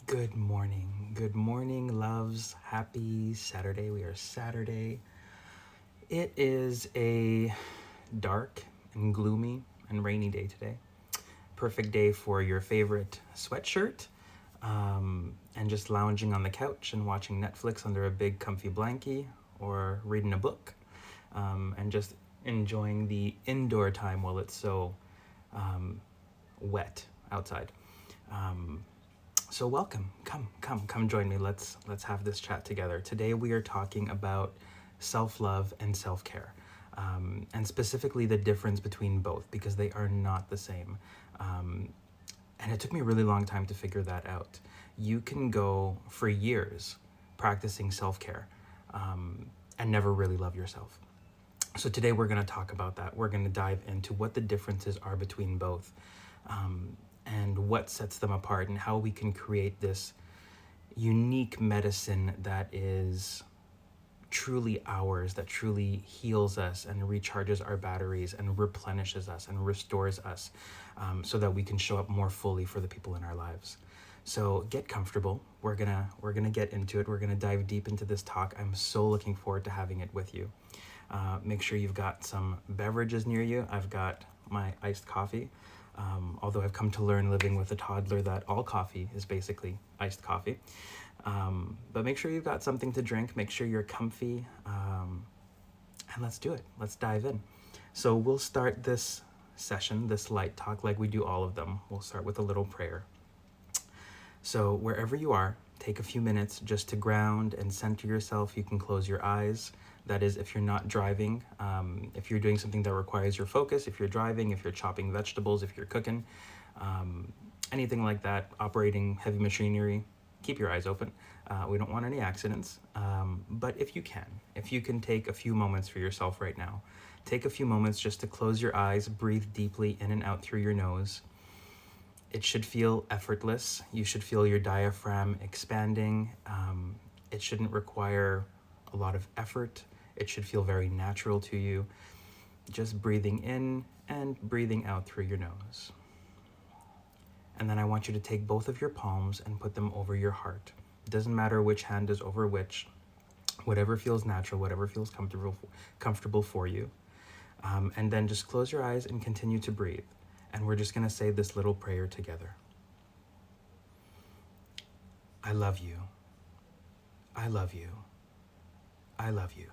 Good morning. Good morning, loves. Happy Saturday. We are Saturday. It is a dark and gloomy and rainy day today. Perfect day for your favorite sweatshirt and just lounging on the couch and watching Netflix under a big comfy blankie or reading a book and just enjoying the indoor time while it's so wet outside. So welcome, come join me. Let's have this chat together. Today we are talking about self-love and self-care, and specifically the difference between both because they are not the same. And it took me a really long time to figure that out. You can go for years practicing self-care and never really love yourself. So today we're going to talk about that. We're going to dive into what the differences are between both. And what sets them apart and how we can create this unique medicine that is truly ours, that truly heals us and recharges our batteries and replenishes us and restores us so that we can show up more fully for the people in our lives. So get comfortable. We're gonna get into it. We're gonna dive deep into this talk. I'm so looking forward to having it with you. Make sure you've got some beverages near you. I've got my iced coffee. Although I've come to learn living with a toddler that all coffee is basically iced coffee. But make sure you've got something to drink. Make sure you're comfy. And let's do it. Let's dive in. So we'll start this session, this light talk, like we do all of them. We'll start with a little prayer. So wherever you are, take a few minutes just to ground and center yourself. You can close your eyes. That is, if you're not driving, if you're doing something that requires your focus, if you're driving, if you're chopping vegetables, if you're cooking, anything like that, operating heavy machinery, keep your eyes open. We don't want any accidents. But if you can take a few moments for yourself right now, take a few moments just to close your eyes, breathe deeply in and out through your nose. It should feel effortless. You should feel your diaphragm expanding. It shouldn't require a lot of effort. It should feel very natural to you. Just breathing in and breathing out through your nose. And then I want you to take both of your palms and put them over your heart. It doesn't matter which hand is over which. Whatever feels natural, whatever feels comfortable for you. And then just close your eyes and continue to breathe. And we're just going to say this little prayer together. I love you. I love you. I love you.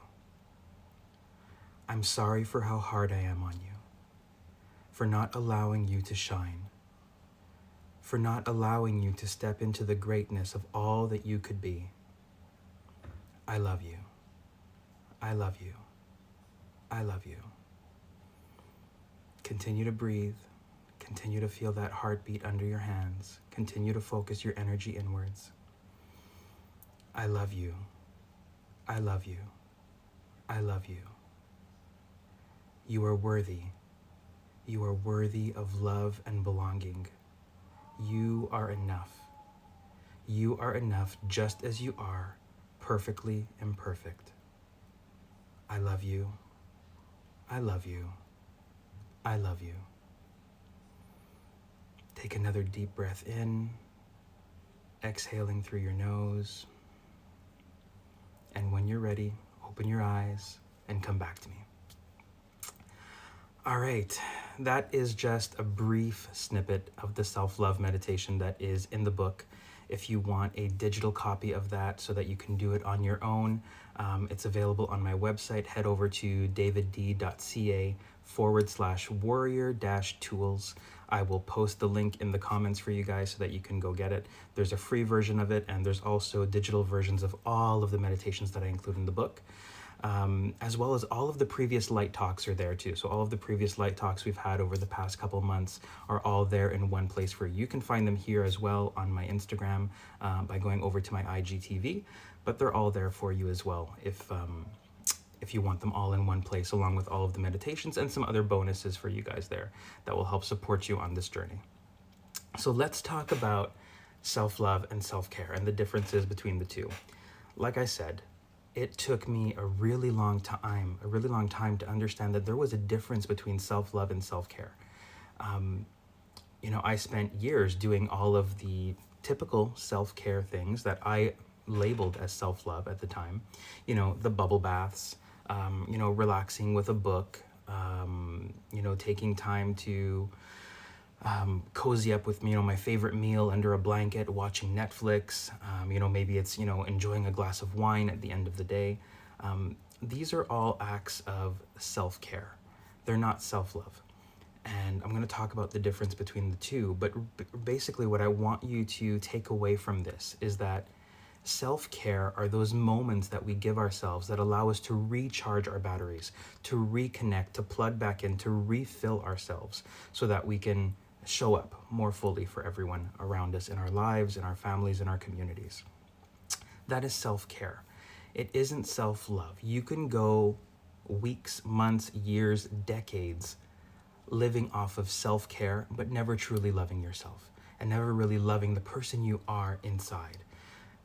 I'm sorry for how hard I am on you, for not allowing you to shine, for not allowing you to step into the greatness of all that you could be. I love you. I love you. I love you. Continue to breathe. Continue to feel that heartbeat under your hands. Continue to focus your energy inwards. I love you. I love you. I love you. You are worthy. You are worthy of love and belonging. You are enough. You are enough just as you are, perfectly imperfect. I love you. I love you. I love you. Take another deep breath in, exhaling through your nose. And when you're ready, open your eyes and come back to me. All right, that is just a brief snippet of the self-love meditation that is in the book. If you want a digital copy of that so that you can do it on your own, it's available on my website. Head over to davidD.ca/warrior-tools. I will post the link in the comments for you guys so that you can go get it. There's a free version of it, and there's also digital versions of all of the meditations that I include in the book. As well as all of the previous light talks are there too. So all of the previous light talks we've had over the past couple months are all there in one place for you. You can find them here as well on my Instagram by going over to my IGTV, but they're all there for you as well if you want them all in one place, along with all of the meditations and some other bonuses for you guys there that will help support you on this journey. So let's talk about self-love and self-care and the differences between the two. Like I said, it took me a really long time to understand that there was a difference between self-love and self-care. I spent years doing all of the typical self-care things that I labeled as self-love at the time. You know, the bubble baths, you know, relaxing with a book, you know, taking time to cozy up with, you know, my favorite meal under a blanket, watching Netflix. You know, maybe it's, you know, enjoying a glass of wine at the end of the day. These are all acts of self-care. They're not self-love. And I'm going to talk about the difference between the two. But basically what I want you to take away from this is that self-care are those moments that we give ourselves that allow us to recharge our batteries, to reconnect, to plug back in, to refill ourselves so that we can show up more fully for everyone around us in our lives, in our families, in our communities. That is self-care. It isn't self-love. You can go weeks, months, years, decades living off of self-care, but never truly loving yourself and never really loving the person you are inside.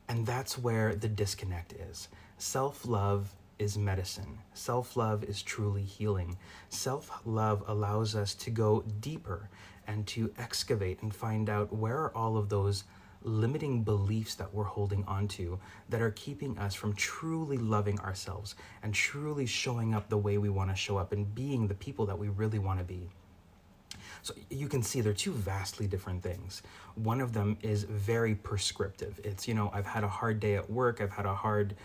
And that's where the disconnect is. Self-love is medicine. Self-love is truly healing. Self-love allows us to go deeper and to excavate and find out where are all of those limiting beliefs that we're holding on to that are keeping us from truly loving ourselves and truly showing up the way we want to show up and being the people that we really want to be. So you can see they're two vastly different things. One of them is very prescriptive. It's, you know, I've had a hard day at work. I've had a hard,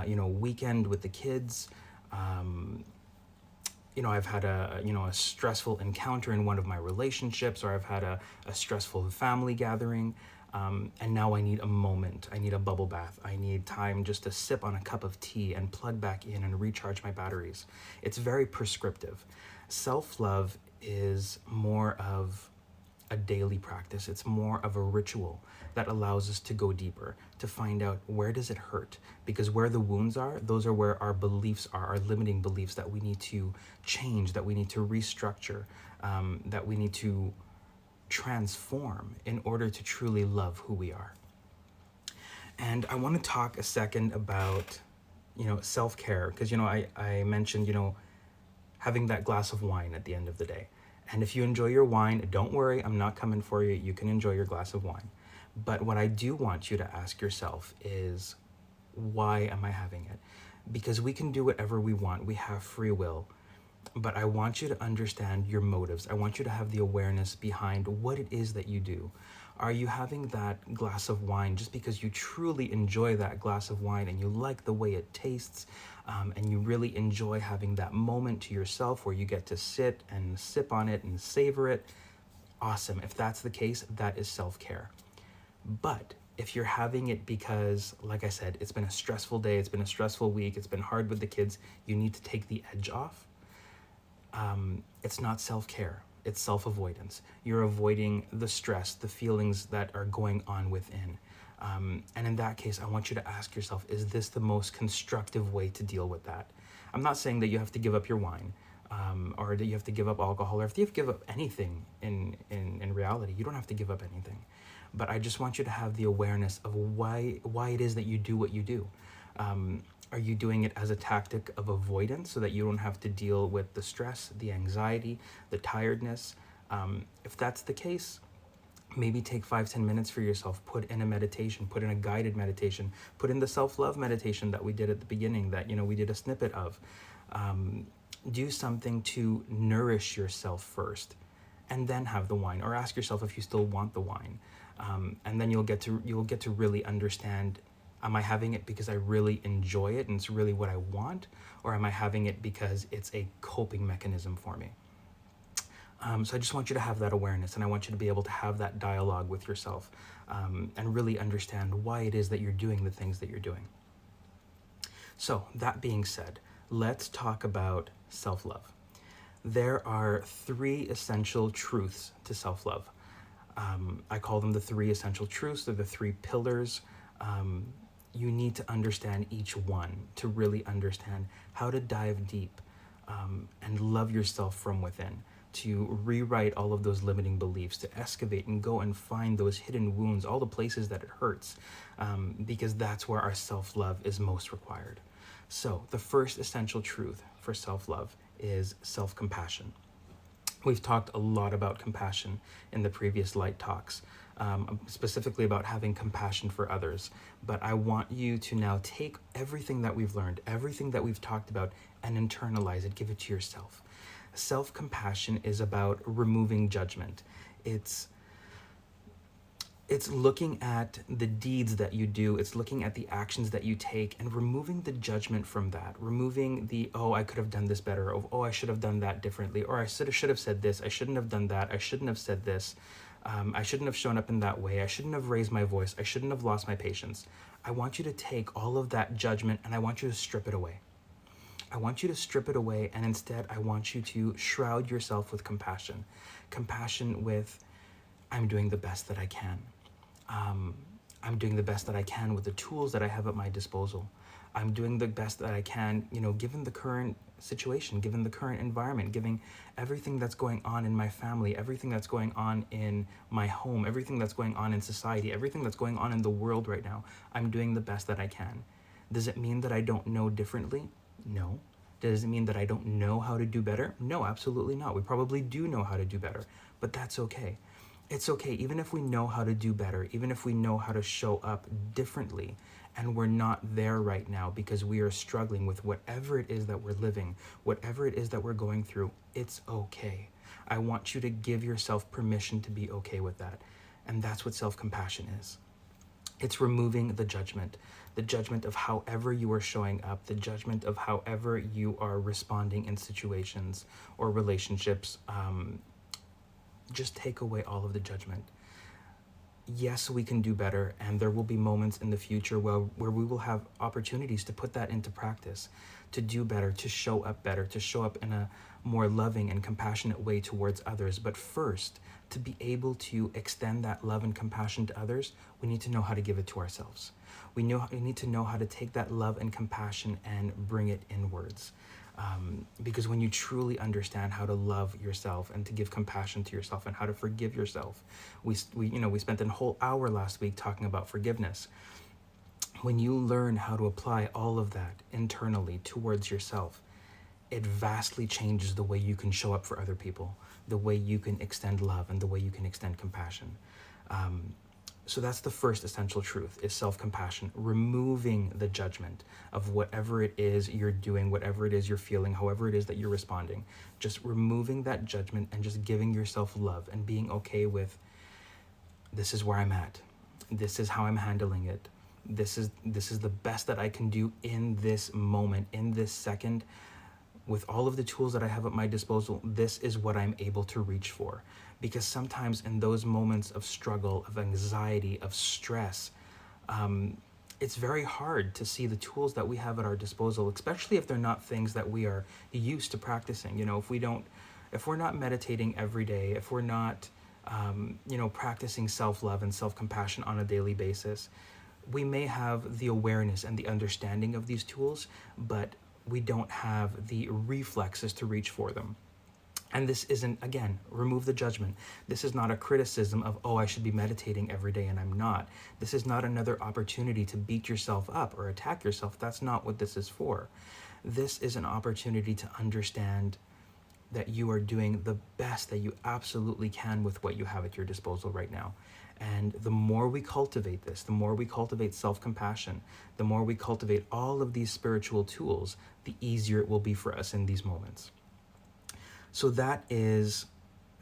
you know, weekend with the kids. You know, I've had a stressful encounter in one of my relationships, or I've had a stressful family gathering. And now I need a moment. I need a bubble bath. I need time just to sip on a cup of tea and plug back in and recharge my batteries. It's very prescriptive. Self-love is more of a daily practice. It's more of a ritual that allows us to go deeper, to find out where does it hurt? Because where the wounds are, those are where our beliefs are, our limiting beliefs that we need to change, that we need to restructure, that we need to transform in order to truly love who we are. And I want to talk a second about, you know, self-care, because, you know, I mentioned, you know, having that glass of wine at the end of the day. And if you enjoy your wine, don't worry, I'm not coming for you. You can enjoy your glass of wine. But what I do want you to ask yourself is, why am I having it? Because we can do whatever we want. We have free will. But I want you to understand your motives. I want you to have the awareness behind what it is that you do. Are you having that glass of wine just because you truly enjoy that glass of wine and you like the way it tastes, and you really enjoy having that moment to yourself where you get to sit and sip on it and savor it? Awesome. If that's the case, that is self-care. But if you're having it because, like I said, it's been a stressful day, it's been a stressful week, it's been hard with the kids, you need to take the edge off, it's not self-care. It's self-avoidance. You're avoiding the stress, the feelings that are going on within. And in that case, I want you to ask yourself, is this the most constructive way to deal with that? I'm not saying that you have to give up your wine, or that you have to give up alcohol, or if you have to give up anything in reality. You don't have to give up anything. But I just want you to have the awareness of why it is that you do what you do. Are you doing it as a tactic of avoidance so that you don't have to deal with the stress, the anxiety, the tiredness? If that's the case, maybe take 5-10 minutes for yourself, put in a meditation, put in a guided meditation, put in the self-love meditation that we did at the beginning that, you know, we did a snippet of. Do something to nourish yourself first and then have the wine, or ask yourself if you still want the wine. And then you'll get to really understand, am I having it because I really enjoy it and it's really what I want? Or am I having it because it's a coping mechanism for me? So I just want you to have that awareness, and I want you to be able to have that dialogue with yourself, and really understand why it is that you're doing the things that you're doing. So that being said, let's talk about self-love. There are 3 essential truths to self-love. I call them the 3 essential truths. They're the 3 pillars. You need to understand each one to really understand how to dive deep, and love yourself from within, to rewrite all of those limiting beliefs, to excavate and go and find those hidden wounds, all the places that it hurts, because that's where our self-love is most required. So the first essential truth for self-love is self-compassion. We've talked a lot about compassion in the previous light talks, specifically about having compassion for others. But I want you to now take everything that we've learned, everything that we've talked about, and internalize it, give it to yourself. Self-compassion is about removing judgment. It's looking at the deeds that you do. It's looking at the actions that you take and removing the judgment from that. Removing the, oh, I could have done this better. Or, oh, I should have done that differently. Or I should have said this. I shouldn't have done that. I shouldn't have said this. I shouldn't have shown up in that way. I shouldn't have raised my voice. I shouldn't have lost my patience. I want you to take all of that judgment and I want you to strip it away. I want you to strip it away, and instead I want you to shroud yourself with compassion. Compassion with, I'm doing the best that I can. I'm doing the best that I can with the tools that I have at my disposal. I'm doing the best that I can, given the current situation, given the current environment, given everything that's going on in my family, everything that's going on in my home, everything that's going on in society, everything that's going on in the world right now. I'm doing the best that I can. Does it mean that I don't know differently? No. Does it mean that I don't know how to do better? No, absolutely not. We probably do know how to do better, but that's okay. It's okay, even if we know how to do better, even if we know how to show up differently, and we're not there right now because we are struggling with whatever it is that we're living, whatever it is that we're going through, it's okay. I want you to give yourself permission to be okay with that. And that's what self-compassion is. It's removing the judgment of however you are showing up, the judgment of however you are responding in situations or relationships. Just take away all of the judgment. Yes, we can do better, and there will be moments in the future where we will have opportunities to put that into practice, to do better, to show up in a more loving and compassionate way towards others. But first, to be able to extend that love and compassion to others, we need to know how to give it to ourselves. We need to know how to take that love and compassion and bring it inwards. Because when you truly understand how to love yourself and to give compassion to yourself and how to forgive yourself, we spent a whole hour last week talking about forgiveness. When you learn how to apply all of that internally towards yourself, it vastly changes the way you can show up for other people, the way you can extend love, and the way you can extend compassion. So that's the first essential truth, is self-compassion, removing the judgment of whatever it is you're doing, whatever it is you're feeling, however it is that you're responding. Just removing that judgment and just giving yourself love and being okay with, this is where I'm at. This is how I'm handling it. This is the best that I can do in this moment, in this second. With all of the tools that I have at my disposal, this is what I'm able to reach for. Because sometimes in those moments of struggle, of anxiety, of stress, it's very hard to see the tools that we have at our disposal, especially if they're not things that we are used to practicing. If we're not meditating every day, if we're not, practicing self-love and self-compassion on a daily basis, we may have the awareness and the understanding of these tools, but we don't have the reflexes to reach for them. And this isn't, again, remove the judgment. This is not a criticism of, oh, I should be meditating every day and I'm not. This is not another opportunity to beat yourself up or attack yourself. That's not what this is for. This is an opportunity to understand that you are doing the best that you absolutely can with what you have at your disposal right now. And the more we cultivate this, the more we cultivate self-compassion, the more we cultivate all of these spiritual tools, the easier it will be for us in these moments. So that is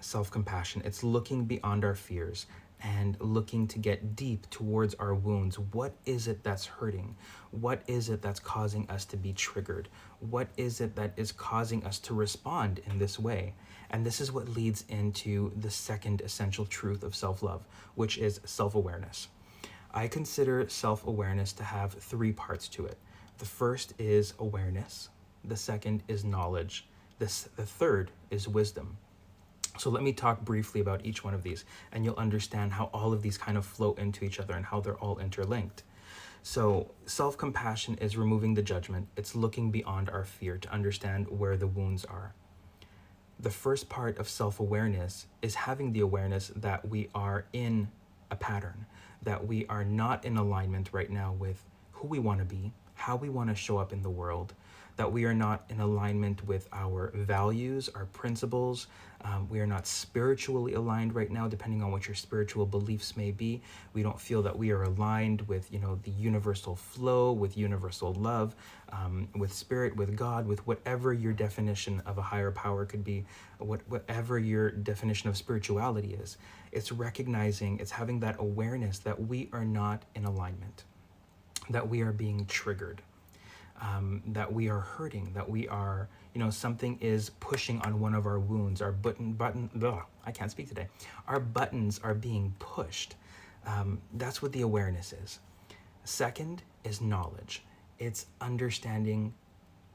self-compassion. It's looking beyond our fears and looking to get deep towards our wounds. What is it that's hurting? What is it that's causing us to be triggered? What is it that is causing us to respond in this way? And this is what leads into the second essential truth of self-love, which is self-awareness. I consider self-awareness to have three parts to it. The first is awareness. The second is knowledge. The third is wisdom. So let me talk briefly about each one of these, and you'll understand how all of these kind of flow into each other and how they're all interlinked. So self-compassion is removing the judgment. It's looking beyond our fear to understand where the wounds are. The first part of self-awareness is having the awareness that we are in a pattern, that we are not in alignment right now with who we want to be, how we want to show up in the world, that we are not in alignment with our values, our principles. We are not spiritually aligned right now, depending on what your spiritual beliefs may be. We don't feel that we are aligned with, the universal flow, with universal love, with spirit, with God, with whatever your definition of a higher power could be, whatever your definition of spirituality is. It's recognizing, it's having that awareness that we are not in alignment, that we are being triggered, that we are hurting, that we are, something is pushing on one of our wounds, our I can't speak today. Our buttons are being pushed. That's what the awareness is. Second is knowledge. It's understanding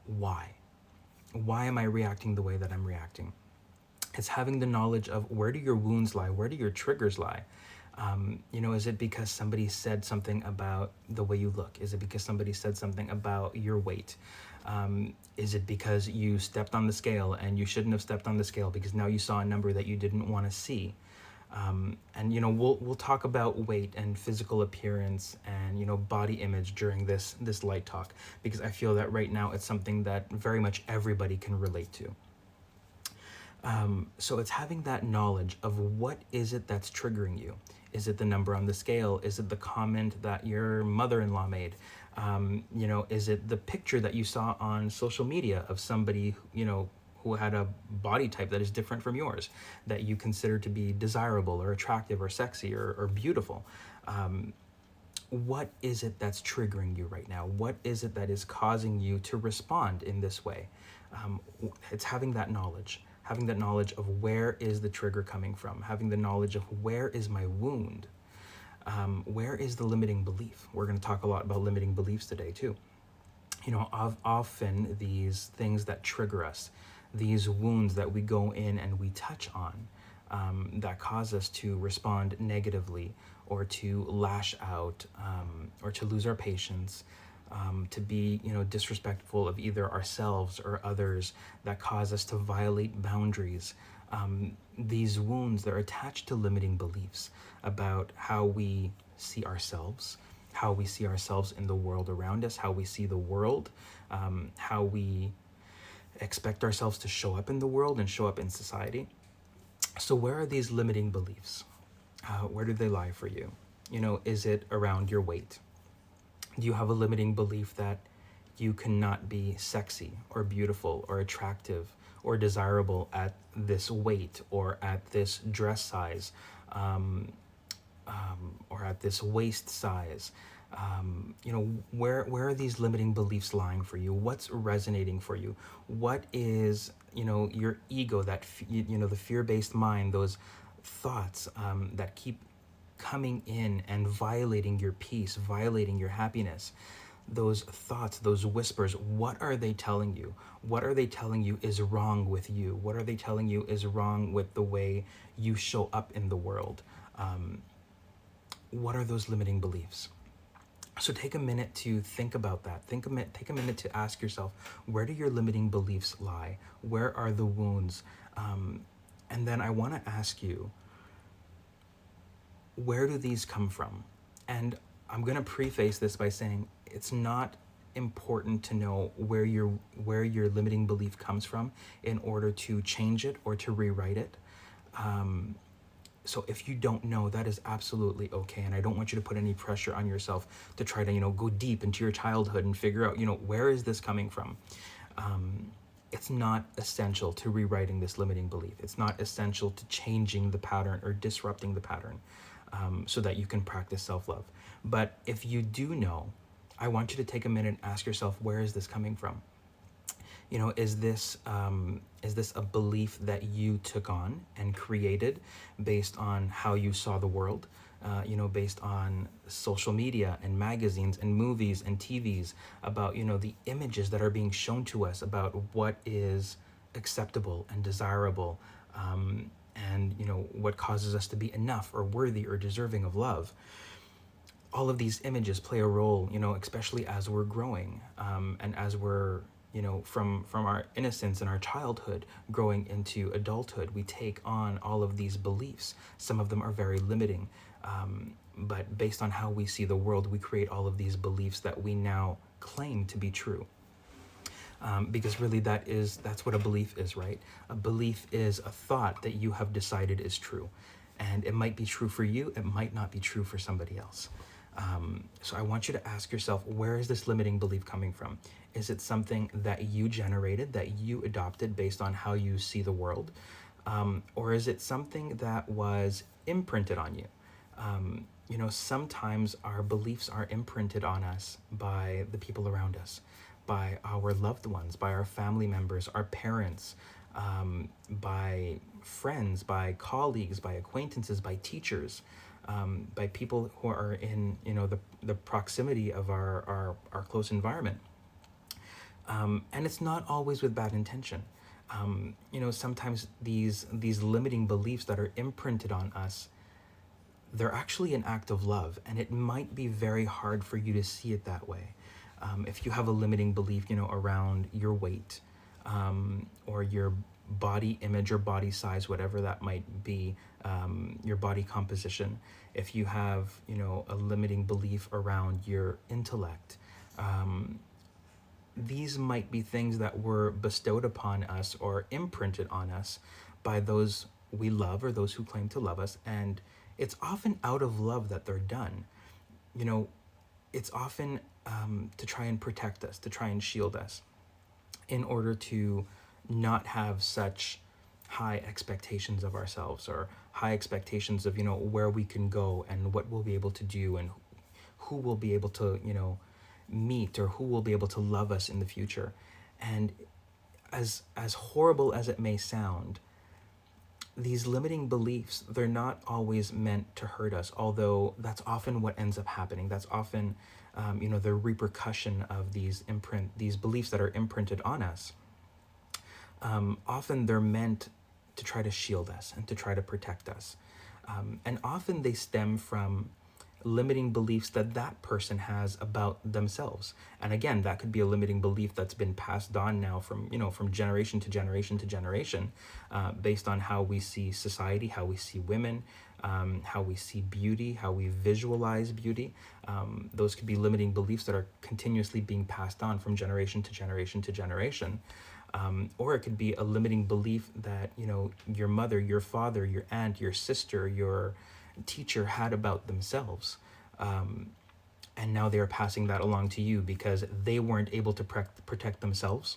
why. Why am I reacting the way that I'm reacting? It's having the knowledge of where do your wounds lie? Where do your triggers lie? Is it because somebody said something about the way you look? Is it because somebody said something about your weight? Is it because you stepped on the scale and you shouldn't have stepped on the scale because now you saw a number that you didn't want to see? We'll talk about weight and physical appearance and, body image during this light talk, because I feel that right now it's something that very much everybody can relate to. So it's having that knowledge of what is it that's triggering you. Is it the number on the scale? Is it the comment that your mother-in-law made? Is it the picture that you saw on social media of somebody, who had a body type that is different from yours, that you consider to be desirable or attractive or sexy or beautiful? What is it that's triggering you right now? What is it that is causing you to respond in this way? It's having that knowledge of where is the trigger coming from, having the knowledge of where is my wound, where is the limiting belief. We're going to talk a lot about limiting beliefs today too. Often these things that trigger us, these wounds that we go in and we touch on, that cause us to respond negatively or to lash out, or to lose our patience, to be, disrespectful of either ourselves or others, that cause us to violate boundaries. These wounds, they're attached to limiting beliefs about how we see ourselves, how we see ourselves in the world around us, how we see the world, how we expect ourselves to show up in the world and show up in society. So where are these limiting beliefs? Where do they lie for you? Is it around your weight? Do you have a limiting belief that you cannot be sexy or beautiful or attractive or desirable at this weight or at this dress size, or at this waist size? Where are these limiting beliefs lying for you? What's resonating for you? What is, your ego, that, the fear-based mind, those thoughts that keep coming in and violating your peace, violating your happiness? Those thoughts, those whispers, what are they telling you? What are they telling you is wrong with you? What are they telling you is wrong with the way you show up in the world? What are those limiting beliefs? So take a minute to think about that. Take a minute to ask yourself, where do your limiting beliefs lie? Where are the wounds? And then I want to ask you, where do these come from? And I'm going to preface this by saying it's not important to know where your limiting belief comes from in order to change it or to rewrite it. So if you don't know, that is absolutely okay. And I don't want you to put any pressure on yourself to try to, go deep into your childhood and figure out, where is this coming from? It's not essential to rewriting this limiting belief. It's not essential to changing the pattern or disrupting the pattern, so that you can practice self-love. But if you do know, I want you to take a minute and ask yourself, where is this coming from? Is this a belief that you took on and created based on how you saw the world, based on social media and magazines and movies and TVs, about, the images that are being shown to us about what is acceptable and desirable, and, what causes us to be enough or worthy or deserving of love. All of these images play a role, especially as we're growing, and as we're, from our innocence and our childhood growing into adulthood, we take on all of these beliefs. Some of them are very limiting, but based on how we see the world, we create all of these beliefs that we now claim to be true. Because really that's what a belief is, right? A belief is a thought that you have decided is true. And it might be true for you, it might not be true for somebody else. So I want you to ask yourself, where is this limiting belief coming from? Is it something that you generated, that you adopted based on how you see the world? Or is it something that was imprinted on you? Sometimes our beliefs are imprinted on us by the people around us, by our loved ones, by our family members, our parents, by friends, by colleagues, by acquaintances, by teachers, by people who are in the proximity of our close environment. And it's not always with bad intention. Sometimes these limiting beliefs that are imprinted on us, they're actually an act of love, and it might be very hard for you to see it that way. If you have a limiting belief, around your weight, or your body image or body size, whatever that might be, your body composition. If you have, a limiting belief around your intellect, these might be things that were bestowed upon us or imprinted on us by those we love or those who claim to love us. And it's often out of love that they're done. It's often to try and protect us, to try and shield us, in order to not have such high expectations of ourselves, or high expectations of, where we can go and what we'll be able to do and who will be able to, meet, or who will be able to love us in the future. And as horrible as it may sound, these limiting beliefs, they're not always meant to hurt us, although that's often what ends up happening. That's often, the repercussion of these beliefs that are imprinted on us. Often they're meant to try to shield us and to try to protect us. And often they stem from limiting beliefs that person has about themselves. And again, that could be a limiting belief that's been passed on now from generation to generation to generation, based on how we see society, how we see women, how we see beauty, how we visualize beauty. Those could be limiting beliefs that are continuously being passed on from generation to generation to generation. Or it could be a limiting belief that, your mother, your father, your aunt, your sister, your teacher had about themselves. And now they're passing that along to you because they weren't able to protect themselves.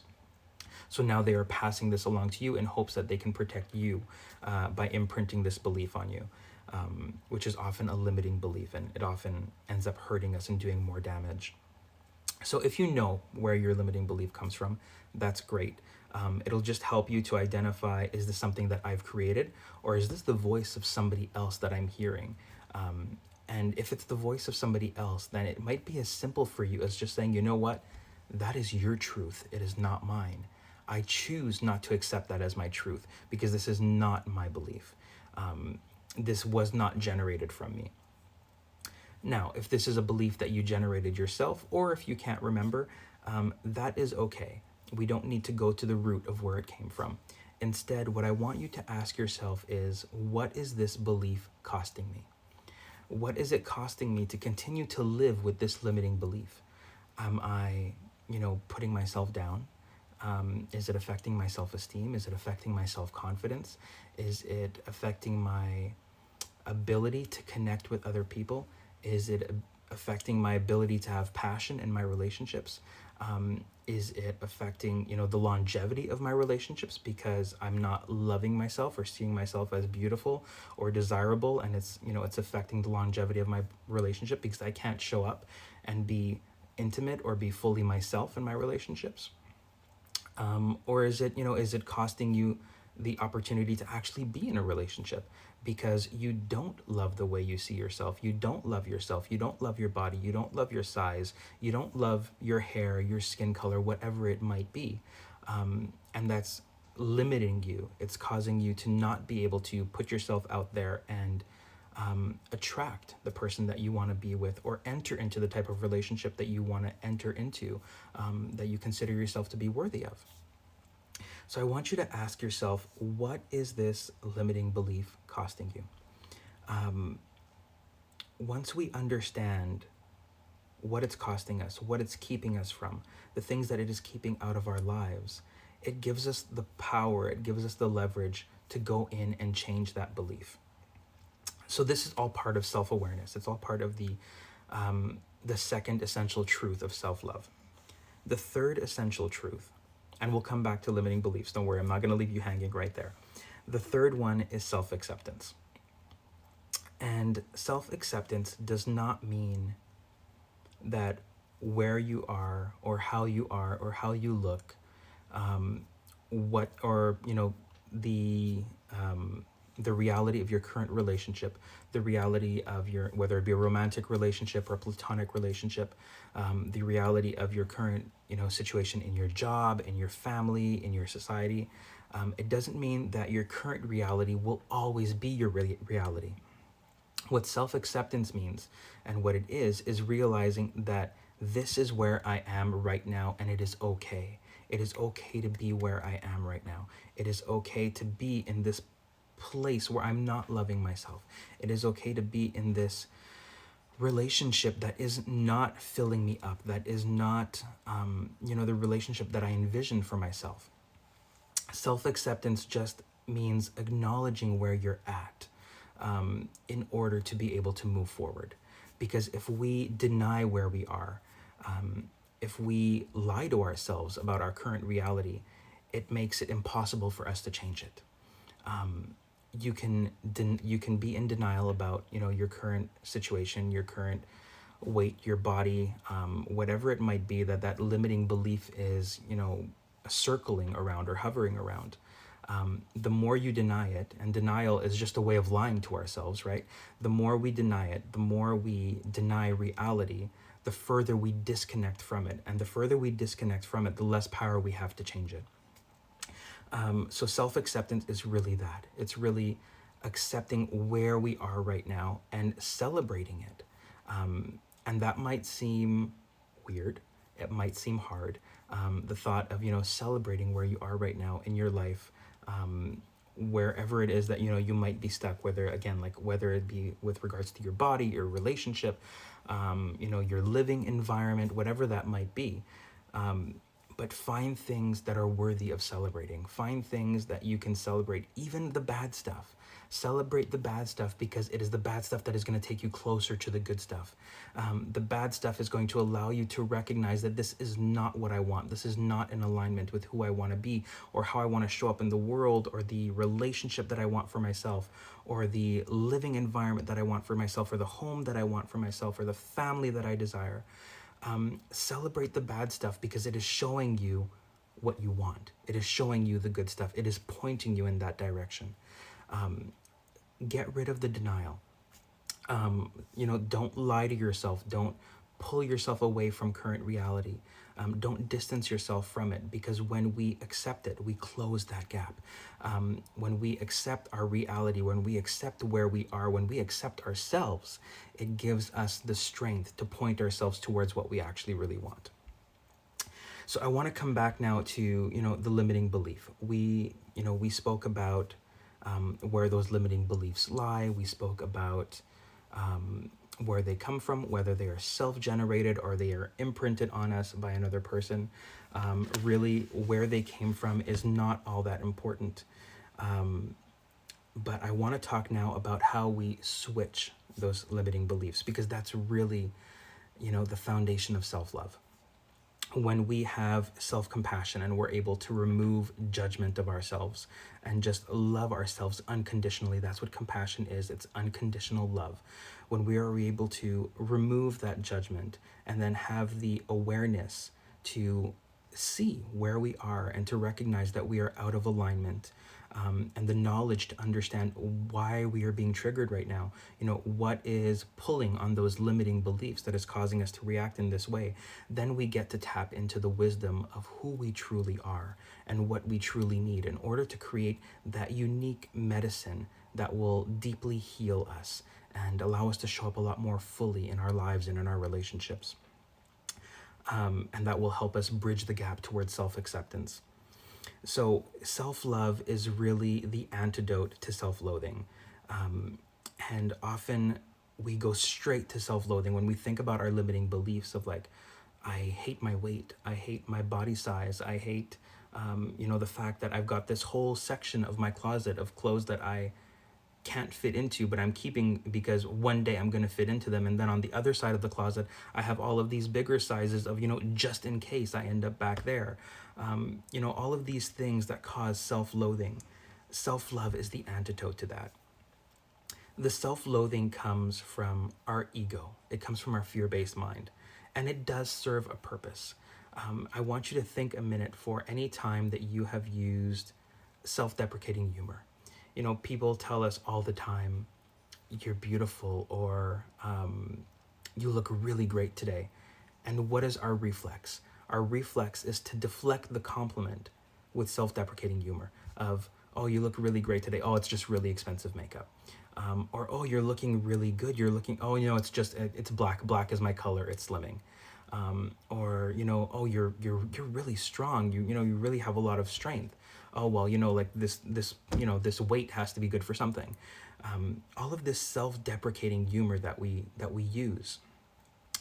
So now they are passing this along to you in hopes that they can protect you by imprinting this belief on you, which is often a limiting belief, and it often ends up hurting us and doing more damage. So if you know where your limiting belief comes from, that's great. It'll just help you to identify, is this something that I've created, or is this the voice of somebody else that I'm hearing? And if it's the voice of somebody else, then it might be as simple for you as just saying, you know what, that is your truth. It is not mine. I choose not to accept that as my truth because this is not my belief. This was not generated from me. Now, if this is a belief that you generated yourself, or if you can't remember, that is okay. We don't need to go to the root of where it came from. Instead, what I want you to ask yourself is, what is this belief costing me? What is it costing me to continue to live with this limiting belief? Am I, putting myself down? Is it affecting my self-esteem? Is it affecting my self-confidence? Is it affecting my ability to connect with other people? Is it affecting my ability to have passion in my relationships? Is it affecting, the longevity of my relationships because I'm not loving myself or seeing myself as beautiful or desirable, and it's affecting the longevity of my relationship because I can't show up and be intimate or be fully myself in my relationships? Or is it costing you the opportunity to actually be in a relationship because you don't love the way you see yourself, you don't love yourself, you don't love your body, you don't love your size, you don't love your hair, your skin color, whatever it might be, and that's limiting you. It's causing you to not be able to put yourself out there and attract the person that you want to be with, or enter into the type of relationship that you want to enter into, that you consider yourself to be worthy of. So I want you to ask yourself, what is this limiting belief costing you? Once we understand what it's costing us, what it's keeping us from, the things that it is keeping out of our lives, it gives us the power, it gives us the leverage to go in and change that belief. So this is all part of self-awareness. It's all part of the second essential truth of self-love. The third essential truth, and we'll come back to limiting beliefs, don't worry, I'm not going to leave you hanging right there. The third one is self-acceptance. And self-acceptance does not mean that where you are or how you look, what, or, you know, the reality of your current relationship, the reality of your, whether it be a romantic relationship or a platonic relationship, the reality of your current, you know, situation in your job, in your family, in your society. It doesn't mean that your current reality will always be your reality. What self-acceptance means, and what it is realizing that this is where I am right now, and it is okay. It is okay to be where I am right now. It is okay to be in this place where I'm not loving myself. It is okay to be in this relationship that is not filling me up, that is not, the relationship that I envision for myself. Self-acceptance just means acknowledging where you're at, in order to be able to move forward. Because if we deny where we are, if we lie to ourselves about our current reality, it makes it impossible for us to change it. You can be in denial about, you know, your current situation, your current weight, your body, whatever it might be that limiting belief is, you know, circling around or hovering around. The more you deny it, and denial is just a way of lying to ourselves, right? The more we deny it, the more we deny reality, the further we disconnect from it. And the further we disconnect from it, the less power we have to change it. So self-acceptance is really that. It's really accepting where we are right now and celebrating it. And that might seem weird. It might seem hard. The thought of, you know, celebrating where you are right now in your life, wherever it is that, you know, you might be stuck, whether it be with regards to your body, your relationship, your living environment, whatever that might be. But find things that are worthy of celebrating. Find things that you can celebrate, even the bad stuff. Celebrate the bad stuff, because it is the bad stuff that is going to take you closer to the good stuff. The bad stuff is going to allow you to recognize that this is not what I want. This is not in alignment with who I want to be, or how I want to show up in the world, or the relationship that I want for myself, or the living environment that I want for myself, or the home that I want for myself, or the family that I desire. Celebrate the bad stuff, because it is showing you what you want. It is showing you the good stuff. It is pointing you in that direction. Get rid of the denial. Don't lie to yourself. Don't pull yourself away from current reality. Don't distance yourself from it, because when we accept it, we close that gap. When we accept our reality, when we accept where we are, when we accept ourselves, it gives us the strength to point ourselves towards what we actually really want. So I want to come back now to, the limiting belief. We spoke about where those limiting beliefs lie. We spoke about where they come from, whether they are self-generated or they are imprinted on us by another person. Really, where they came from is not all that important. But I want to talk now about how we switch those limiting beliefs, because that's really, the foundation of self-love. When we have self-compassion and we're able to remove judgment of ourselves and just love ourselves unconditionally, that's what compassion is. It's unconditional love. When we are able to remove that judgment and then have the awareness to see where we are and to recognize that we are out of alignment, and the knowledge to understand why we are being triggered right now, what is pulling on those limiting beliefs that is causing us to react in this way, then we get to tap into the wisdom of who we truly are and what we truly need in order to create that unique medicine that will deeply heal us and allow us to show up a lot more fully in our lives and in our relationships. And that will help us bridge the gap towards self-acceptance. So self-love is really the antidote to self-loathing. And often we go straight to self-loathing when we think about our limiting beliefs of like, I hate my weight, I hate my body size, I hate, the fact that I've got this whole section of my closet of clothes that I can't fit into, but I'm keeping because one day I'm going to fit into them. And then on the other side of the closet, I have all of these bigger sizes of, just in case I end up back there. All of these things that cause self-loathing. Self-love is the antidote to that. The self-loathing comes from our ego. It comes from our fear-based mind, and it does serve a purpose. I want you to think a minute for any time that you have used self-deprecating humor. People tell us all the time, you're beautiful, or you look really great today. And what is our reflex? Our reflex is to deflect the compliment with self-deprecating humor of, oh, you look really great today. Oh, it's just really expensive makeup. Or, oh, you're looking really good. It's black. Black is my color. It's slimming. Or, oh, you're really strong. You really have a lot of strength. Oh, well, like this weight has to be good for something. All of this self-deprecating humor that we use,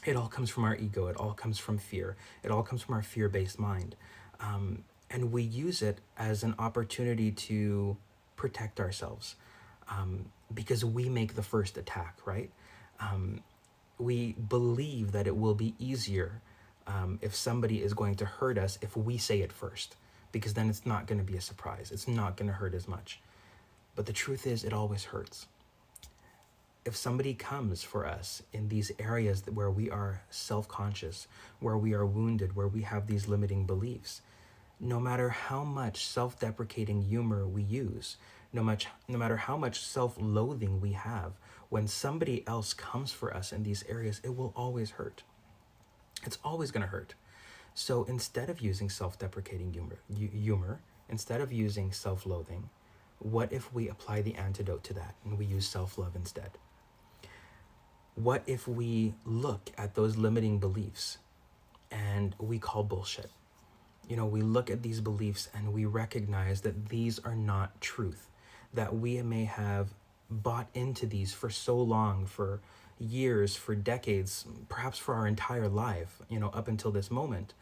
it all comes from our ego. It all comes from fear. It all comes from our fear-based mind. And we use it as an opportunity to protect ourselves, because we make the first attack, right? We believe that it will be easier if somebody is going to hurt us if we say it first, because then it's not going to be a surprise. It's not going to hurt as much. But the truth is, it always hurts. If somebody comes for us in these areas where we are self-conscious, where we are wounded, where we have these limiting beliefs, no matter how much self-deprecating humor we use, no matter how much self-loathing we have, when somebody else comes for us in these areas, it will always hurt. It's always going to hurt. So instead of using self-deprecating humor, instead of using self-loathing, what if we apply the antidote to that and we use self-love instead? What if we look at those limiting beliefs and we call bullshit? We look at these beliefs and we recognize that these are not truth, that we may have bought into these for so long, for years, for decades, perhaps for our entire life, up until this moment.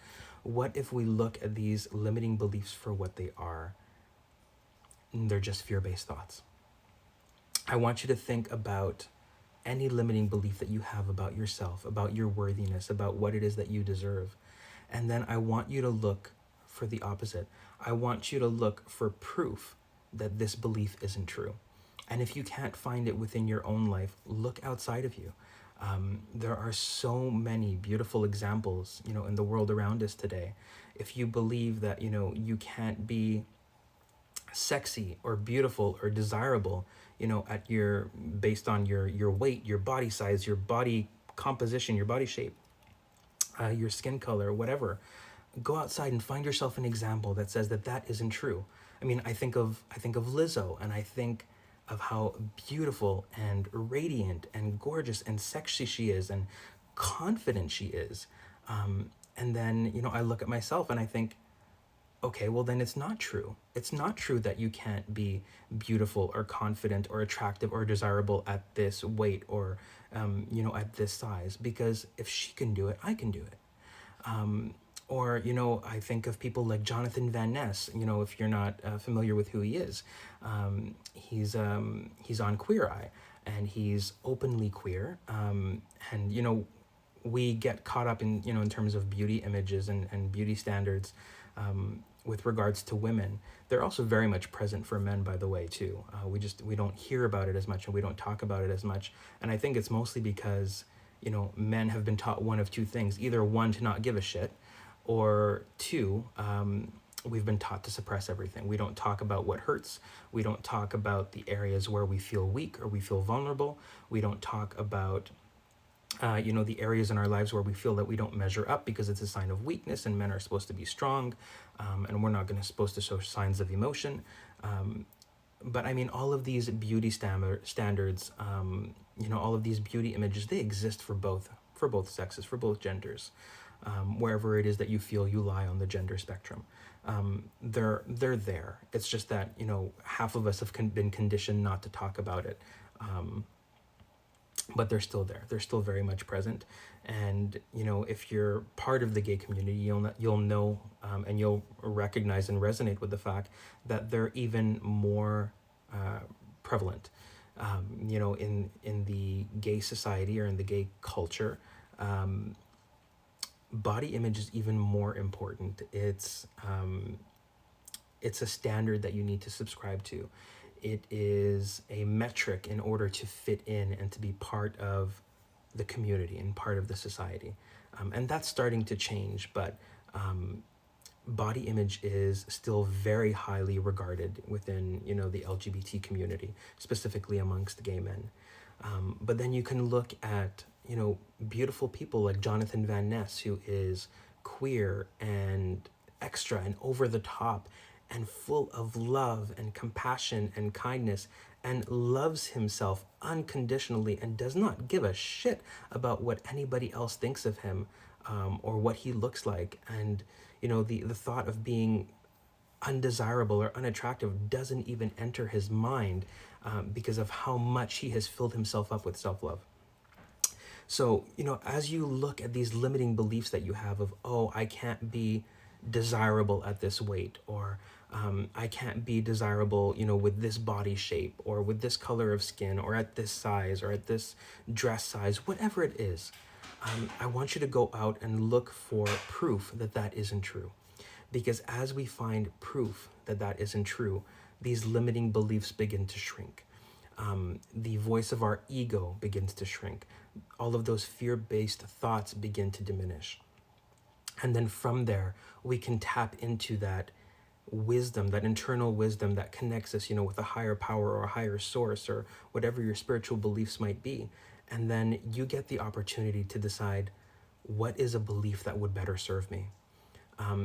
What if we look at these limiting beliefs for what they are? They're just fear-based thoughts. I want you to think about any limiting belief that you have about yourself, about your worthiness, about what it is that you deserve. And then I want you to look for the opposite. I want you to look for proof that this belief isn't true. And if you can't find it within your own life, look outside of you. There are so many beautiful examples, in the world around us today. If you believe that, you can't be sexy or beautiful or desirable, based on your weight, your body size, your body composition, your body shape, your skin color, whatever, go outside and find yourself an example that says that isn't true. I mean, I think of Lizzo, and I think of how beautiful and radiant and gorgeous and sexy she is and confident she is. And then, I look at myself and I think, okay, well then it's not true. It's not true that you can't be beautiful or confident or attractive or desirable at this weight or, at this size, because if she can do it, I can do it. Or, I think of people like Jonathan Van Ness, if you're not familiar with who he is. He's on Queer Eye, and he's openly queer. And, we get caught up in, in terms of beauty images and beauty standards with regards to women. They're also very much present for men, by the way, too. We don't hear about it as much, and we don't talk about it as much. And I think it's mostly because, men have been taught one of two things: either one, to not give a shit, or two, we've been taught to suppress everything. We don't talk about what hurts. We don't talk about the areas where we feel weak or we feel vulnerable. We don't talk about, the areas in our lives where we feel that we don't measure up because it's a sign of weakness, and men are supposed to be strong, and we're not supposed to show signs of emotion. But I mean, all of these beauty standards, all of these beauty images, they exist for both sexes, for both genders. Wherever it is that you feel you lie on the gender spectrum, they're there. It's just that, half of us have been conditioned not to talk about it. but they're still there. They're still very much present. And if you're part of the gay community, you'll know, and you'll recognize and resonate with the fact that they're even more prevalent. In the gay society or in the gay culture, body image is even more important. It's a standard that you need to subscribe to. It is a metric in order to fit in and to be part of the community and part of the society. And that's starting to change, but body image is still very highly regarded within, the LGBT community, specifically amongst gay men. But then you can look at, beautiful people like Jonathan Van Ness, who is queer and extra and over the top and full of love and compassion and kindness, and loves himself unconditionally and does not give a shit about what anybody else thinks of him, or what he looks like. And the thought of being undesirable or unattractive doesn't even enter his mind, because of how much he has filled himself up with self-love. So, as you look at these limiting beliefs that you have of, oh, I can't be desirable at this weight, or I can't be desirable, with this body shape, or with this color of skin, or at this size, or at this dress size, whatever it is, I want you to go out and look for proof that that isn't true. Because as we find proof that that isn't true, these limiting beliefs begin to shrink. The voice of our ego begins to shrink. All of those fear-based thoughts begin to diminish. And then from there, we can tap into that wisdom, that internal wisdom that connects us, with a higher power or a higher source or whatever your spiritual beliefs might be. And then you get the opportunity to decide, what is a belief that would better serve me?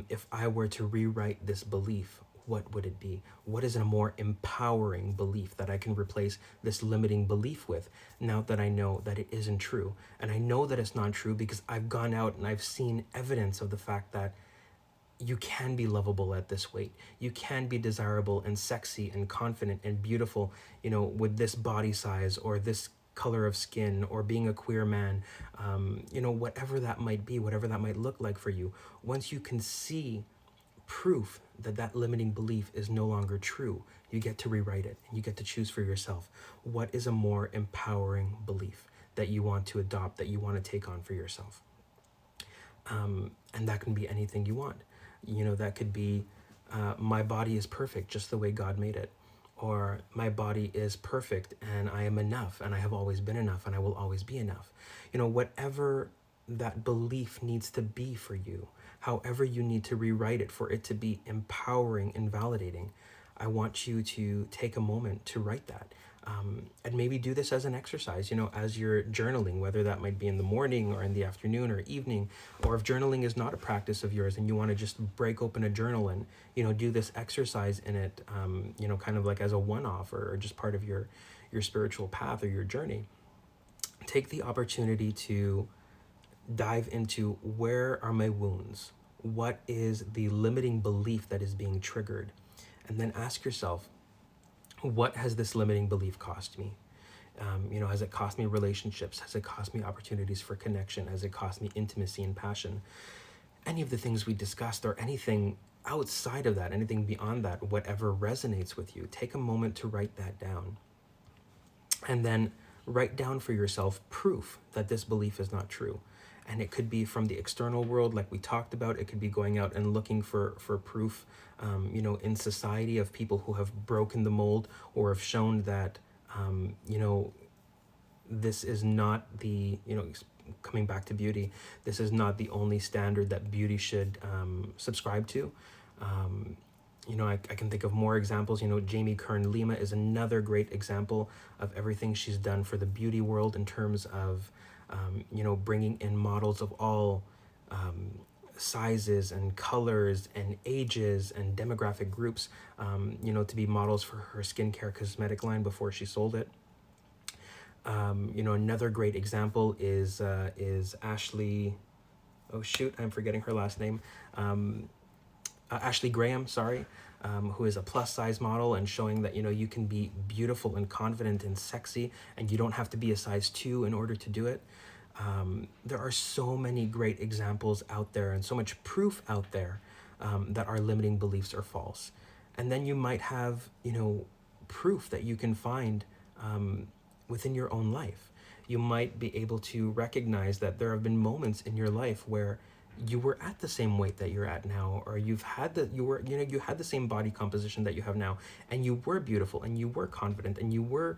If I were to rewrite this belief, what would it be? What is a more empowering belief that I can replace this limiting belief with, now that I know that it isn't true? And I know that it's not true because I've gone out and I've seen evidence of the fact that you can be lovable at this weight. You can be desirable and sexy and confident and beautiful, with this body size or this color of skin, or being a queer man, whatever that might be, whatever that might look like for you. Once you can see proof that that limiting belief is no longer true, you get to rewrite it, and you get to choose for yourself what is a more empowering belief that you want to adopt, that you want to take on for yourself. And that can be anything you want. That could be, my body is perfect just the way God made it. Or my body is perfect and I am enough and I have always been enough and I will always be enough. Whatever that belief needs to be for you, however you need to rewrite it for it to be empowering and validating, I want you to take a moment to write that. And maybe do this as an exercise, as you're journaling, whether that might be in the morning or in the afternoon or evening, or if journaling is not a practice of yours and you want to just break open a journal and, do this exercise in it, kind of like as a one-off or just part of your spiritual path or your journey. Take the opportunity to dive into, where are my wounds? What is the limiting belief that is being triggered? And then ask yourself, what has this limiting belief cost me? Has it cost me relationships? Has it cost me opportunities for connection? Has it cost me intimacy and passion? Any of the things we discussed, or anything outside of that, anything beyond that, whatever resonates with you, take a moment to write that down. And then write down for yourself proof that this belief is not true. And it could be from the external world, like we talked about. It could be going out and looking for proof, in society, of people who have broken the mold or have shown that, this is not the, coming back to beauty, this is not the only standard that beauty should subscribe to. I can think of more examples. Jamie Kern Lima is another great example of everything she's done for the beauty world in terms of, bringing in models of all sizes and colors and ages and demographic groups, to be models for her skincare cosmetic line before she sold it. Another great example is Ashley. Oh shoot, I'm forgetting her last name. Ashley Graham, sorry. who is a plus size model and showing that, you can be beautiful and confident and sexy, and you don't have to be a size 2 in order to do it. There are so many great examples out there and so much proof out there that our limiting beliefs are false. And then you might have, proof that you can find within your own life. You might be able to recognize that there have been moments in your life where you were at the same weight that you're at now, or you had the same body composition that you have now, and you were beautiful and you were confident and you were,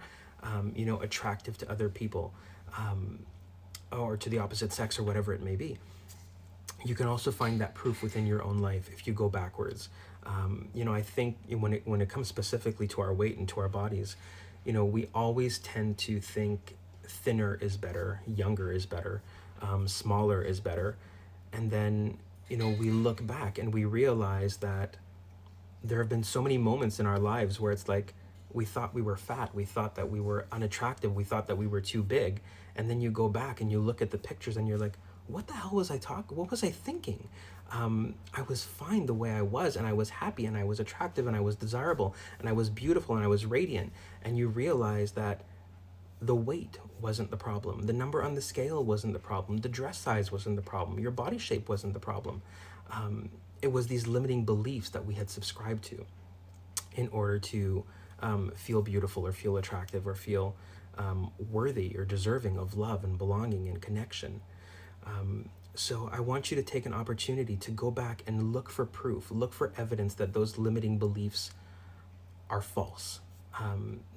attractive to other people, or to the opposite sex, or whatever it may be. You can also find that proof within your own life if you go backwards. I think when it comes specifically to our weight and to our bodies, we always tend to think thinner is better, younger is better, smaller is better. And then, we look back and we realize that there have been so many moments in our lives where it's like, we thought we were fat, we thought that we were unattractive, we thought that we were too big. And then you go back and you look at the pictures and you're like, what the hell was I talking? What was I thinking? I was fine the way I was, and I was happy, and I was attractive, and I was desirable, and I was beautiful, and I was radiant. And you realize that the weight wasn't the problem. The number on the scale wasn't the problem. The dress size wasn't the problem. Your body shape wasn't the problem. It was these limiting beliefs that we had subscribed to in order to feel beautiful or feel attractive or feel worthy or deserving of love and belonging and connection. So I want you to take an opportunity to go back and look for proof, look for evidence that those limiting beliefs are false,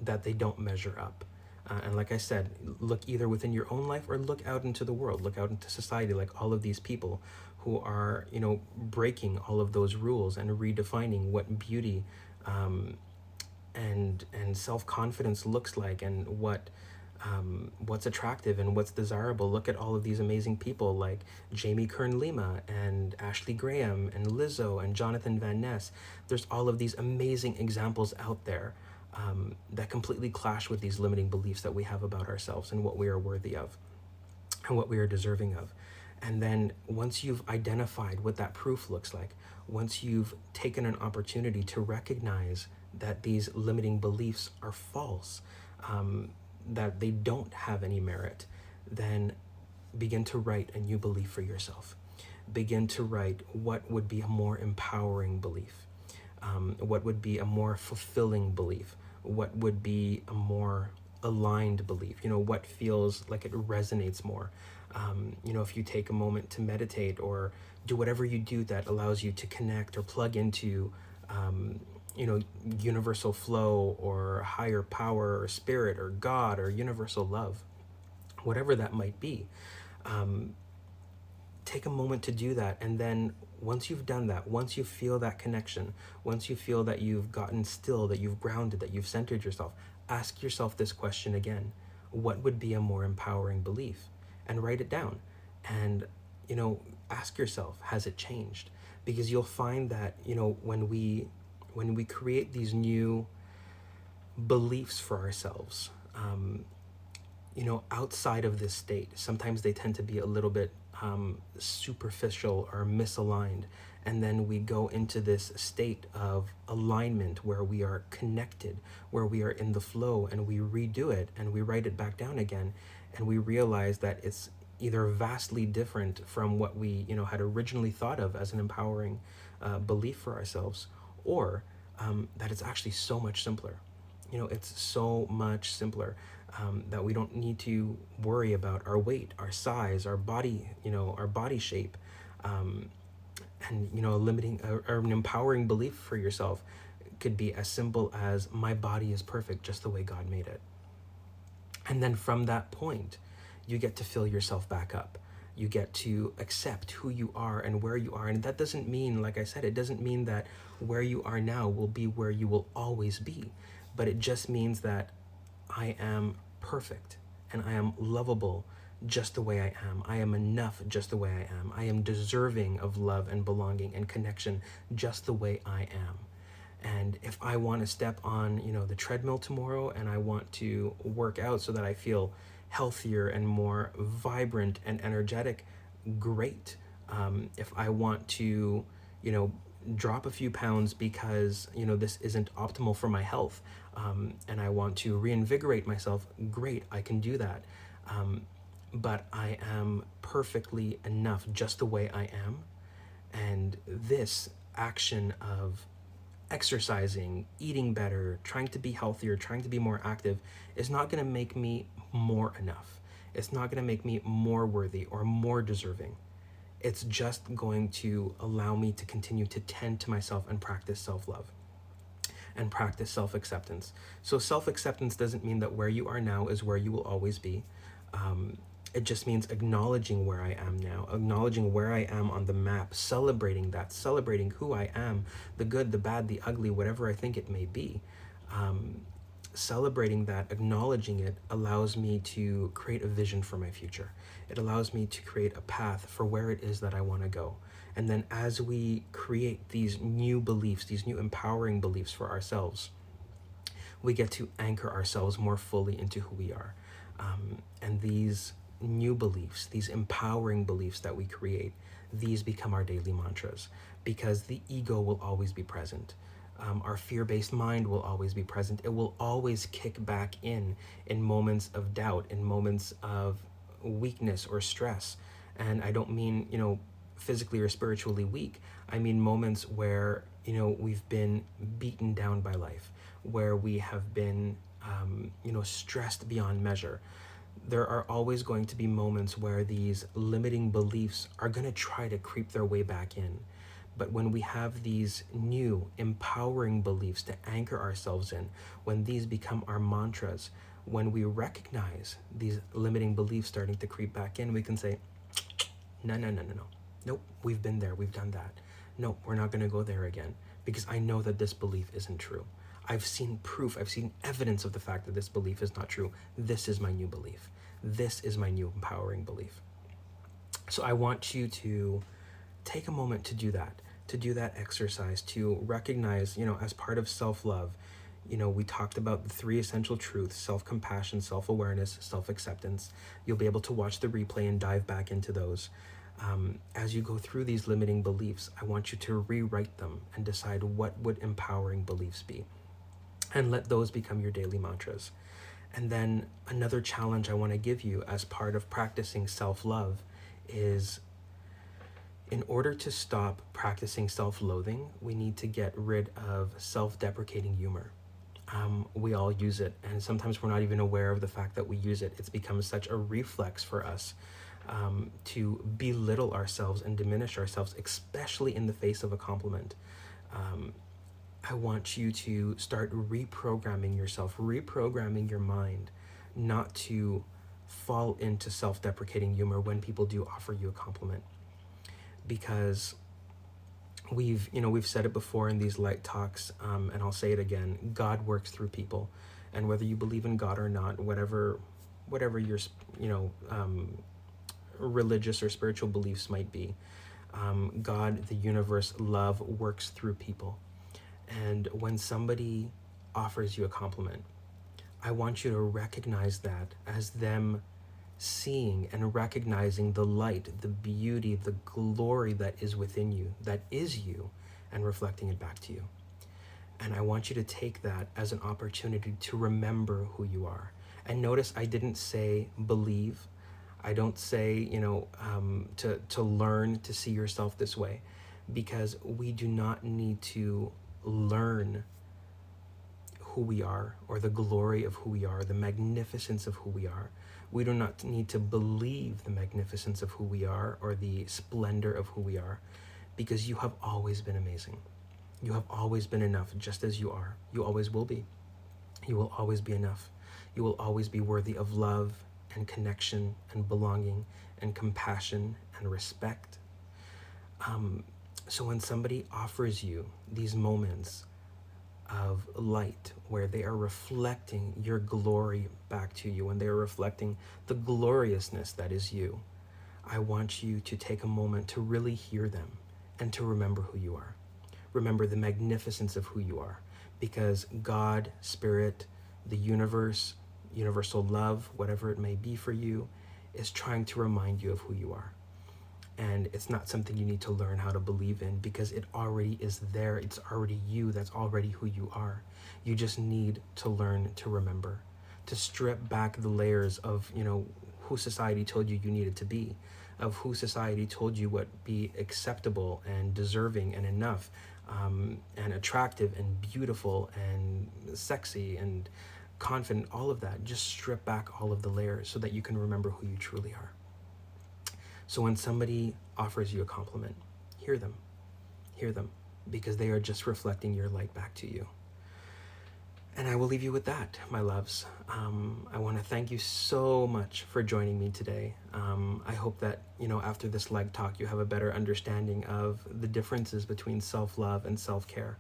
that they don't measure up. And like I said, look either within your own life or look out into the world, look out into society, like all of these people who are, breaking all of those rules and redefining what beauty and self-confidence looks like, and what's attractive and what's desirable. Look at all of these amazing people like Jamie Kern-Lima and Ashley Graham and Lizzo and Jonathan Van Ness. There's all of these amazing examples out there that completely clash with these limiting beliefs that we have about ourselves and what we are worthy of and what we are deserving of. And then once you've identified what that proof looks like, once you've taken an opportunity to recognize that these limiting beliefs are false, that they don't have any merit, then begin to write a new belief for yourself. Begin to write what would be a more empowering belief, what would be a more fulfilling belief, what would be a more aligned belief, what feels like it resonates more. If you take a moment to meditate or do whatever you do that allows you to connect or plug into universal flow or higher power or spirit or God or universal love, whatever that might be, take a moment to do that. And then once you've done that, once you feel that connection, once you feel that you've gotten still, that you've grounded, that you've centered yourself, ask yourself this question again: what would be a more empowering belief? And write it down. And ask yourself, has it changed? Because you'll find that when we create these new beliefs for ourselves, outside of this state, sometimes they tend to be a little bit superficial or misaligned. And then we go into this state of alignment where we are connected, where we are in the flow, and we redo it and we write it back down again. And we realize that it's either vastly different from what we had originally thought of as an empowering belief for ourselves, or that it's actually so much simpler. It's so much simpler that we don't need to worry about our weight, our size, our body, our body shape, and a limiting or an empowering belief for yourself could be as simple as, my body is perfect just the way God made it. And then from that point, you get to fill yourself back up. You get to accept who you are and where you are. And that doesn't mean, like I said, it doesn't mean that where you are now will be where you will always be. But it just means that I am perfect and I am lovable just the way I am. I am enough just the way I am. I am deserving of love and belonging and connection just the way I am. And if I want to step on, the treadmill tomorrow and I want to work out so that I feel healthier and more vibrant and energetic, great. If I want to, drop a few pounds because, this isn't optimal for my health, and I want to reinvigorate myself, great, I can do that. But I am perfectly enough just the way I am. And this action of exercising, eating better, trying to be healthier, trying to be more active is not going to make me more enough. It's not going to make me more worthy or more deserving. It's just going to allow me to continue to tend to myself and practice self-love and practice self-acceptance. So self-acceptance doesn't mean that where you are now is where you will always be. It just means acknowledging where I am now, acknowledging where I am on the map, celebrating that, celebrating who I am, the good, the bad, the ugly, whatever I think it may be. Celebrating that, acknowledging it, allows me to create a vision for my future. It allows me to create a path for where it is that I want to go. And then as we create these new beliefs, these new empowering beliefs for ourselves, we get to anchor ourselves more fully into who we are. And these new beliefs, these empowering beliefs that we create, these become our daily mantras, because the ego will always be present. Our fear-based mind will always be present. It will always kick back in moments of doubt, in moments of weakness or stress. And I don't mean, physically or spiritually weak. I mean moments where, we've been beaten down by life, where we have been, stressed beyond measure. There are always going to be moments where these limiting beliefs are going to try to creep their way back in. But when we have these new empowering beliefs to anchor ourselves in, when these become our mantras, when we recognize these limiting beliefs starting to creep back in, we can say, no. Nope, we've been there, we've done that. No, we're not going to go there again, because I know that this belief isn't true. I've seen proof, I've seen evidence of the fact that this belief is not true. This is my new belief. This is my new empowering belief. So I want you to take a moment to do that exercise, to recognize, as part of self-love, we talked about the 3 essential truths: self-compassion, self-awareness, self-acceptance. You'll be able to watch the replay and dive back into those. As you go through these limiting beliefs, I want you to rewrite them and decide what would empowering beliefs be, and let those become your daily mantras. And then another challenge I want to give you as part of practicing self-love is, in order to stop practicing self-loathing, we need to get rid of self-deprecating humor. We all use it, and sometimes we're not even aware of the fact that we use it. It's become such a reflex for us to belittle ourselves and diminish ourselves, especially in the face of a compliment. I want you to start reprogramming yourself, reprogramming your mind, not to fall into self-deprecating humor when people do offer you a compliment. Because we've said it before in these light talks, and I'll say it again: God works through people, and whether you believe in God or not, whatever your religious or spiritual beliefs might be, God, the universe, love works through people. And when somebody offers you a compliment, I want you to recognize that as them seeing and recognizing the light, the beauty, the glory that is within you, that is you, and reflecting it back to you. And I want you to take that as an opportunity to remember who you are. And notice I didn't say believe. I don't say, to learn to see yourself this way, because we do not need to learn who we are, or the glory of who we are, the magnificence of who we are. We do not need to believe the magnificence of who we are or the splendor of who we are, because you have always been amazing. You have always been enough just as you are. You always will be. You will always be enough. You will always be worthy of love and connection and belonging and compassion and respect. So when somebody offers you these moments of light where they are reflecting your glory back to you, and they are reflecting the gloriousness that is you, I want you to take a moment to really hear them and to remember who you are. Remember the magnificence of who you are, because God, Spirit, the universe, universal love, whatever it may be for you, is trying to remind you of who you are. And it's not something you need to learn how to believe in, because it already is there. It's already you. That's already who you are. You just need to learn to remember, to strip back the layers of, who society told you needed to be, of who society told you what be acceptable and deserving and enough, and attractive and beautiful and sexy and confident, all of that. Just strip back all of the layers so that you can remember who you truly are. So when somebody offers you a compliment, hear them, because they are just reflecting your light back to you. And I will leave you with that, my loves. I want to thank you so much for joining me today. I hope that, after this light talk, you have a better understanding of the differences between self-love and self-care,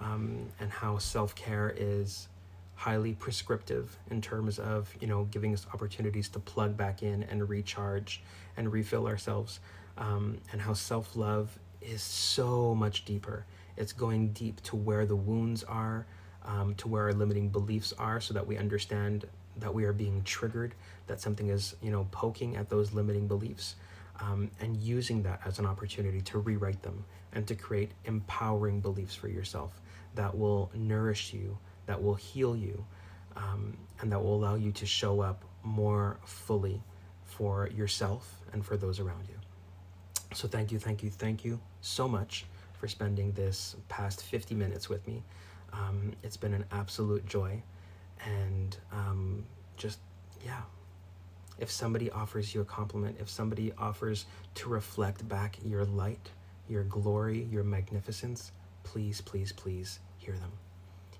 and how self-care is highly prescriptive in terms of, giving us opportunities to plug back in and recharge and refill ourselves, and how self-love is so much deeper. It's going deep to where the wounds are, to where our limiting beliefs are, so that we understand that we are being triggered, that something is, poking at those limiting beliefs, and using that as an opportunity to rewrite them and to create empowering beliefs for yourself that will nourish you, that will heal you, and that will allow you to show up more fully for yourself and for those around you. So thank you so much for spending this past 50 minutes with me. It's been an absolute joy. And if somebody offers you a compliment, if somebody offers to reflect back your light, your glory, your magnificence, please, please, please hear them.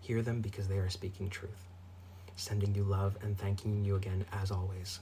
Hear them, because they are speaking truth. Sending you love and thanking you again, as always.